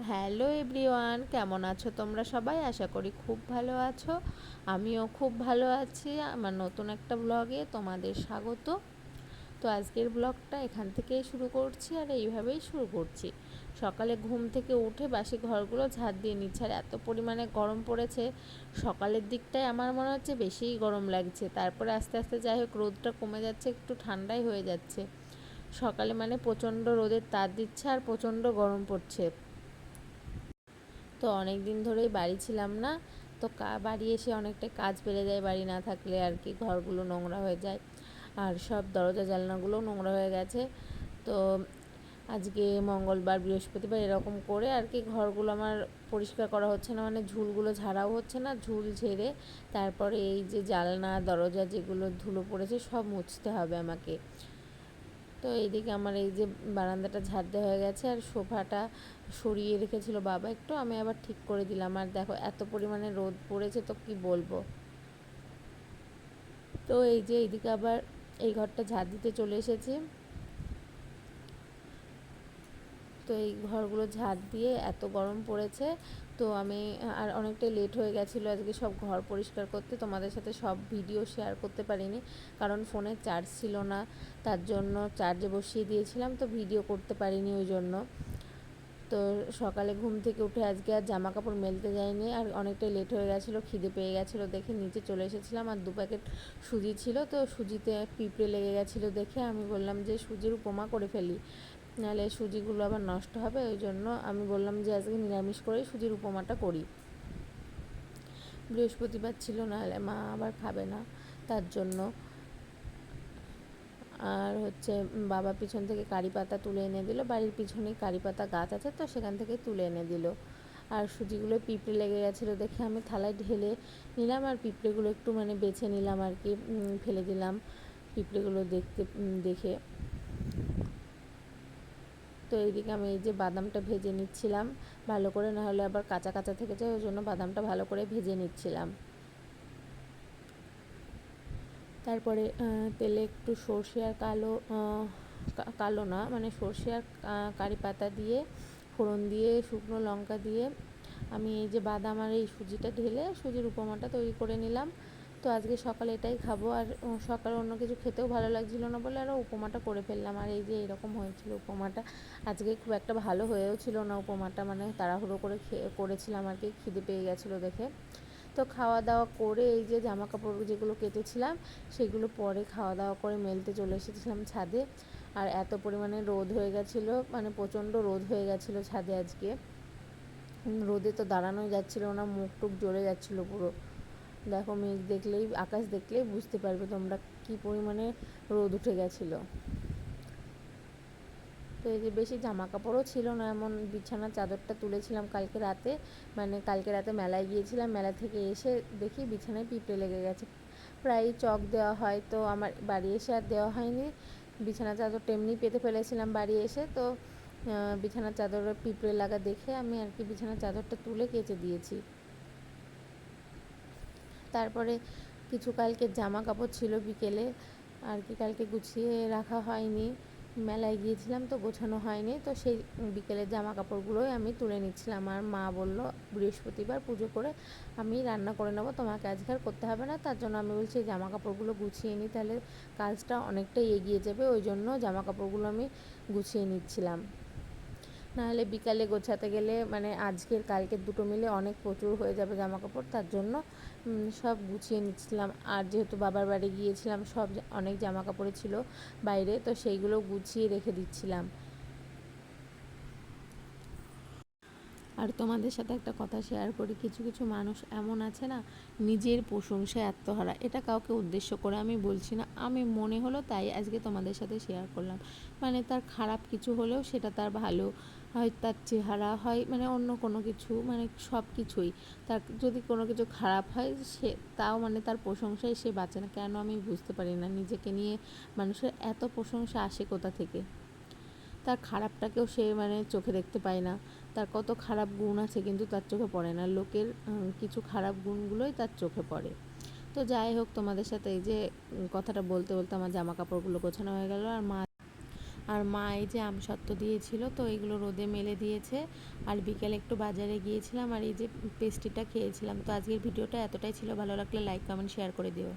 Hello everyone, কেমন আছো তোমরা সবাই? আশা করি খুব ভালো আছো। আমিও খুব ভালো আছি। আমার নতুন একটা ব্লগে তোমাদের স্বাগত। তো আজকের ব্লগটা এখান থেকেই শুরু করছি, আর এইভাবেই শুরু করছি। সকালে ঘুম থেকে উঠে বাসি ঘরগুলো ঝাড় দিয়ে নিচ্ছে, আর এত পরিমাণে গরম পড়েছে। সকালের দিকটায় আমার মনে হচ্ছে বেশিই গরম লাগছে, তারপরে আস্তে আস্তে যাই হোক রোদটা কমে যাচ্ছে, একটু ঠান্ডাই হয়ে যাচ্ছে। সকালে মানে প্রচণ্ড রোদের তাপ দিচ্ছে আর প্রচণ্ড গরম পড়ছে। তো অনেক দিন ধরেই বাড়ি ছিলাম না, তো বাড়ি এসে অনেকটাই কাজ বেড়ে যায় বাড়ি না থাকলে, আর কি ঘরগুলো নোংরা হয়ে যায়, আর সব দরজা জানলাগুলোও নোংরা হয়ে গেছে। তো আজকে মঙ্গলবার বৃহস্পতিবার এরকম করে আর কি ঘরগুলো আমার পরিষ্কার করা হচ্ছে না, মানে ঝুলগুলো ঝাড়াও হচ্ছে না। ঝুল ঝেড়ে তারপরে এই যে জানলা দরজা যেগুলো ধুলো পড়েছে সব মুছতে হবে আমাকে। তো এইদিকে আমার এই যে বারান্দাটা ঝাড় দেওয়া হয়ে গেছে, আর সোফাটা সরিয়ে রেখেছিল বাবা একটু, আমি আবার ঠিক করে দিলাম। আর দেখো এত পরিমাণে রোদ পড়েছে তো কি বলবো। তো এই যে এইদিকে আবার এই ঘরটা ঝাড় দিতে চলে এসেছি। তো এই ঘরগুলো ঝাড় দিয়ে এত গরম পড়েছে, তো আমি আর অনেকটাই লেট হয়ে গেছিলো আজকে সব ঘর পরিষ্কার করতে। তোমাদের সাথে সব ভিডিও শেয়ার করতে পারিনি, কারণ ফোনে চার্জ ছিল না, তার জন্য চার্জে বসিয়ে দিয়েছিলাম, তো ভিডিও করতে পারিনি ওই জন্য। তো সকালে ঘুম থেকে উঠে আজকে আর জামা কাপড় মেলতে যাইনি, আর অনেকটাই লেট হয়ে গেছিলো, খিদে পেয়ে গেছিলো দেখে নিচে চলে এসেছিলাম। আর 2 প্যাকেট সুজি ছিল, তো সুজিতে পিঁপড়ে লেগে গেছিলো দেখে আমি বললাম যে সুজির উপমা করে ফেলি, নাহলে সুজিগুলো আবার নষ্ট হবে। ওই জন্য আমি বললাম যে আজকে নিরামিষ করেই সুজির উপমাটা করি। বৃহস্পতিবার ছিল, নাহলে মা আবার খাবে না, তার জন্য। আর হচ্ছে বাবা পিছন থেকে কারি পাতা তুলে এনে দিল, বাড়ির পিছনেই কারি পাতা গাছ আছে, তো সেখান থেকে তুলে এনে দিল। আর সুজিগুলো পিঁপড়ে লেগে গেছিলো দেখে আমি থালায় ঢেলে নিলাম, আর পিঁপড়েগুলো একটু মানে বেছে নিলাম আর কি, ফেলে দিলাম পিঁপড়েগুলো দেখে। তো এইদিকে আমি এই যে বাদামটা ভেজে নিচ্ছিলাম ভালো করে, না হলে আবার কাঁচা কাঁচা থেকে যায়, ওই জন্য বাদামটা ভালো করে ভেজে নিচ্ছিলাম। তারপরে তেলে একটু সর্ষে আর কালো না মানে সর্ষে আর কারি পাতা দিয়ে ফোড়ন দিয়ে শুকনো লঙ্কা দিয়ে আমি এই যে বাদাম আর এই সুজিটা ঢেলে সুজির উপমাটা তৈরি করে নিলাম। তো আজকে সকালে এটাই খাবো, আর সকালে অন্য কিছু খেতেও ভালো লাগছিলো না বলে আরও উপমাটা করে ফেললাম। আর এই যে এরকম হয়েছিল উপমাটা, আজকে খুব একটা ভালো হয়েও ছিল না উপমাটা, মানে তাড়াহুড়ো করে করেছিলাম আর কি, খিদে পেয়ে গেছিলো দেখে। তো খাওয়া দাওয়া করে এই যে জামা কাপড় যেগুলো কেচেছিলাম সেগুলো পরে খাওয়া দাওয়া করে মেলতে চলে এসেছিলাম ছাদে। আর এত পরিমাণে রোদ হয়ে গেছিলো, মানে প্রচণ্ড রোদ হয়ে গেছিলো ছাদে আজকে। রোদে তো দাঁড়ানোই যাচ্ছিলো না, মুখ টুক জ্বলে যাচ্ছিলো পুরো। দেখো মেঘ দেখলেই আকাশ দেখলেই বুঝতে পারবে তোমরা কী পরিমাণে রোদ উঠে গেছিলো। তো এই যে বেশি জামা কাপড়ও ছিল না, এমন বিছানার চাদরটা তুলেছিলাম কালকে রাতে, মানে কালকে রাতে মেলায় গিয়েছিলাম, মেলা থেকে এসে দেখি বিছানায় পিঁপড়ে লেগে গেছে। প্রায় চক দেওয়া হয়, তো আমার বাড়ি এসে আর দেওয়া হয়নি। বিছানার চাদরটা এমনি পেতে ফেলেছিলাম বাড়ি এসে, তো বিছানার চাদরে পিঁপড়ে লাগা দেখে আমি আর কি বিছানার চাদরটা তুলে কেচে দিয়েছি। তারপরে কিছু কালকে জামা কাপড় ছিল বিকেলে আর কি, কালকে গুছিয়ে রাখা হয়নি, মেলায় গিয়েছিলাম তো গোছানো হয়নি, তো সেই বিকেলের জামা কাপড়গুলোই আমি তুলে নিচ্ছিলাম। আর মা বলল বৃহস্পতিবার পুজো করে আমি রান্না করে নেবো, তোমাকে আজকে আর করতে হবে না। তার জন্য আমি বলছি জামা কাপড়গুলো গুছিয়ে নিই, তাহলে কাজটা অনেকটাই এগিয়ে যাবে, ওই জন্য জামা কাপড়গুলো আমি গুছিয়ে নিচ্ছিলাম। নাহলে বিকালে গোছাতে গেলে মানে আজকের কালকের দুটো মিলে অনেক প্রচুর হয়ে যাবে জামা কাপড়, তার জন্য সব গুছিয়ে নিচ্ছিলাম। আর যেহেতু বাবার বাড়ি গিয়েছিলাম সব অনেক জামা কাপড় ছিল বাইরে, তো সেইগুলো গুছিয়ে রেখে দিচ্ছিলাম। আর তোমাদের সাথে একটা কথা শেয়ার করি, কিছু কিছু মানুষ এমন আছে না, নিজের প্রশংসায় আত্মহারা। এটা কাউকে উদ্দেশ্য করে আমি বলছি না, আমি মনে হলো তাই আজকে তোমাদের সাথে শেয়ার করলাম। মানে তার খারাপ কিছু হলেও সেটা তার ভালো হয়, তার চেহারা হয়, মানে অন্য কোনো কিছু, মানে সব কিছুই তার যদি কোনো কিছু খারাপ হয় সে তাও মানে তার প্রশংসায় সে বাঁচে না। কেন আমি বুঝতে পারি না, নিজেকে নিয়ে মানুষের এত প্রশংসা আসে কোথা থেকে। তার খারাপটাকেও সে মানে চোখে দেখতে পায় না, তার কত খারাপ গুণ আছে কিন্তু তার চোখে পড়ে না, লোকের কিছু খারাপ গুণগুলোই তার চোখে পড়ে। তো যাই হোক, তোমাদের সাথে এই যে কথাটা বলতে বলতে আমার জামা কাপড়গুলো গোছানো হয়ে গেল, আর মা আর মা এই যে আমসত্ত্ব দিয়েছিল, তো এগুলো রোদে মেলে দিয়েছে। আর বিকেলে একটু বাজারে গিয়েছিলাম আর এই যে পেস্ট্রিটা খেয়েছিলাম। তো আজকের ভিডিওটা এতটাই ছিল, ভালো লাগলে লাইক কমেন্ট শেয়ার করে দিও।